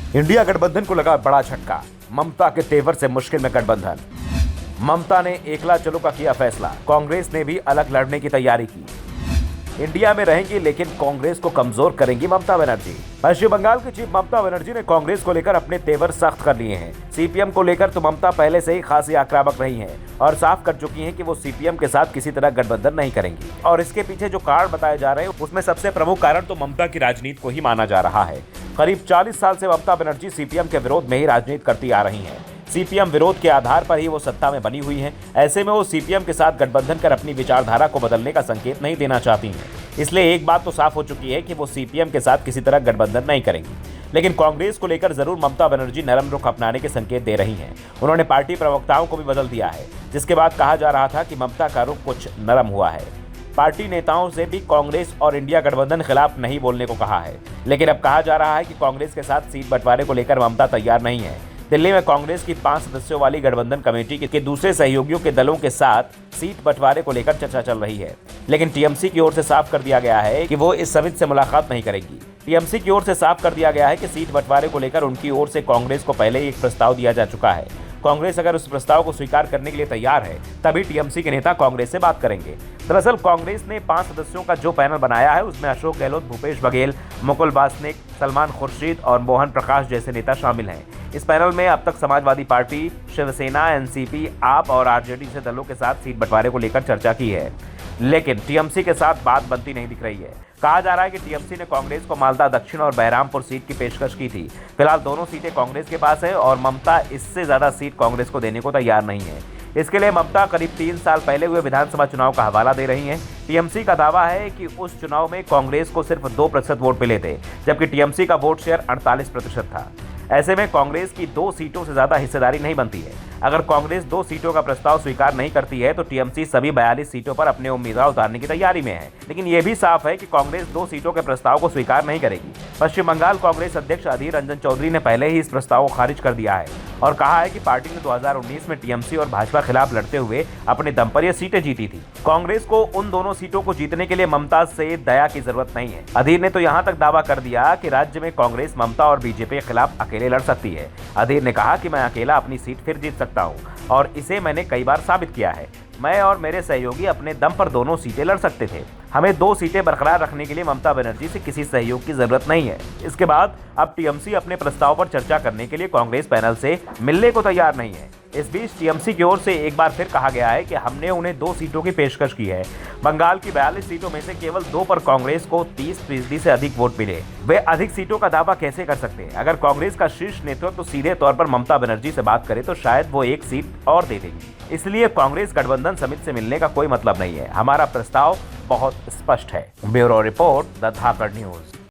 India गठबंधन को लगा बड़ा झटका। ममता के तेवर से मुश्किल में गठबंधन। ममता ने एकला चलो का किया फैसला। कांग्रेस ने भी अलग लड़ने की तैयारी की। इंडिया में रहेंगी लेकिन कांग्रेस को कमजोर करेंगी ममता बनर्जी। पश्चिम बंगाल की चीफ ममता बनर्जी ने कांग्रेस को लेकर अपने तेवर सख्त कर लिए हैं। सीपीएम को लेकर तो ममता पहले से ही खासी आक्रामक रही हैं और साफ कर चुकी हैं कि वो सीपीएम के साथ किसी तरह गठबंधन नहीं करेंगी। और इसके पीछे जो कारण बताए जा रहे हैं उसमें सबसे प्रमुख कारण तो ममता की राजनीति को ही माना जा रहा है। करीब 40 साल से ममता बनर्जी सीपीएम के विरोध में ही राजनीति करती आ रही हैं। सीपीएम विरोध के आधार पर ही वो सत्ता में बनी हुई हैं। ऐसे में वो सीपीएम के साथ गठबंधन कर अपनी विचारधारा को बदलने का संकेत नहीं देना चाहती हैं। इसलिए एक बात तो साफ हो चुकी है कि वो सीपीएम के साथ किसी तरह गठबंधन नहीं करेंगी। लेकिन कांग्रेस को लेकर जरूर ममता बनर्जी नरम रुख अपनाने के संकेत दे रही हैं। उन्होंने पार्टी प्रवक्ताओं को भी बदल दिया है, जिसके बाद कहा जा रहा था कि ममता का रुख कुछ नरम हुआ है। पार्टी नेताओं से भी कांग्रेस और इंडिया गठबंधन खिलाफ नहीं बोलने को कहा है। लेकिन अब कहा जा रहा है कि कांग्रेस के साथ सीट बंटवारे को लेकर ममता तैयार नहीं है। दिल्ली में कांग्रेस की 5 सदस्यों वाली गठबंधन कमेटी के दूसरे सहयोगियों के दलों के साथ सीट बंटवारे को लेकर चर्चा चल रही है। लेकिन टीएमसी की ओर से साफ कर दिया गया है कि वो इस समिति से मुलाकात नहीं करेगी। टीएमसी की ओर से साफ कर दिया गया है कि सीट बंटवारे को लेकर उनकी ओर से कांग्रेस को पहले ही एक प्रस्ताव दिया जा चुका है। कांग्रेस अगर उस प्रस्ताव को स्वीकार करने के लिए तैयार है तभी टीएमसी के नेता कांग्रेस से बात करेंगे। दरअसल कांग्रेस ने 5 सदस्यों का जो पैनल बनाया है उसमें अशोक गहलोत, भूपेश बघेल, मुकुल वासनिक, सलमान खुर्शीद और मोहन प्रकाश जैसे नेता शामिल हैं। इस पैनल में अब तक समाजवादी पार्टी, शिवसेना, एनसीपी, आप और आरजेडी से दलों के साथ सीट बंटवारे को लेकर चर्चा की है। लेकिन टीएमसी के साथ बात बनती नहीं दिख रही है। कहा जा रहा है कि टीएमसी ने कांग्रेस को मालदा दक्षिण और बहरामपुर सीट की पेशकश की थी। फिलहाल दोनों सीटें कांग्रेस के पास है और ममता इससे ज्यादा सीट कांग्रेस को देने को तैयार नहीं है। इसके लिए ममता करीब 3 साल पहले हुए विधानसभा चुनाव का हवाला दे रही हैं। टीएमसी का दावा है कि उस चुनाव में कांग्रेस को सिर्फ 2% वोट मिले थे, जबकि टीएमसी का वोट शेयर 48% था। ऐसे में कांग्रेस की 2 सीटों से ज्यादा हिस्सेदारी नहीं बनती है। अगर कांग्रेस 2 सीटों का प्रस्ताव स्वीकार नहीं करती है तो टीएमसी सभी 42 सीटों पर अपने उम्मीदवार उतारने की तैयारी में है। लेकिन यह भी साफ है कि कांग्रेस 2 सीटों के प्रस्ताव को स्वीकार नहीं करेगी। पश्चिम बंगाल कांग्रेस अध्यक्ष अधीर रंजन चौधरी ने पहले ही इस प्रस्ताव को खारिज कर दिया है और कहा है कि पार्टी ने 2019 में टीएमसी और भाजपा खिलाफ लड़ते हुए अपने दम पर ये सीटें जीती थी। कांग्रेस को उन दोनों सीटों को जीतने के लिए ममता से दया की जरूरत नहीं है। अधीर ने तो यहाँ तक दावा कर दिया कि राज्य में कांग्रेस ममता और बीजेपी के खिलाफ अकेले लड़ सकती है। अधीर ने कहा कि मैं अकेला अपनी सीट फिर जीत सकता हूँ और इसे मैंने कई बार साबित किया है। मैं और मेरे सहयोगी अपने दम पर दोनों सीटें लड़ सकते थे। हमें 2 सीटें बरकरार रखने के लिए ममता बनर्जी से किसी सहयोग की जरूरत नहीं है। इसके बाद अब टीएमसी अपने प्रस्ताव पर चर्चा करने के लिए कांग्रेस पैनल से मिलने को तैयार नहीं है। इस बीच टीएमसी की ओर से एक बार फिर कहा गया है कि हमने उन्हें 2 सीटों की पेशकश की है। बंगाल की 42 सीटों में से केवल 2 पर कांग्रेस को 30% से अधिक वोट मिले। वे अधिक सीटों का दावा कैसे कर सकते हैं? अगर कांग्रेस का शीर्ष नेतृत्व तो सीधे तौर पर ममता बनर्जी से बात करे तो शायद वो 1 सीट और दे देगी। इसलिए कांग्रेस गठबंधन समिति से मिलने का कोई मतलब नहीं है। हमारा प्रस्ताव बहुत स्पष्ट है। Bureau report, the Dhakad news.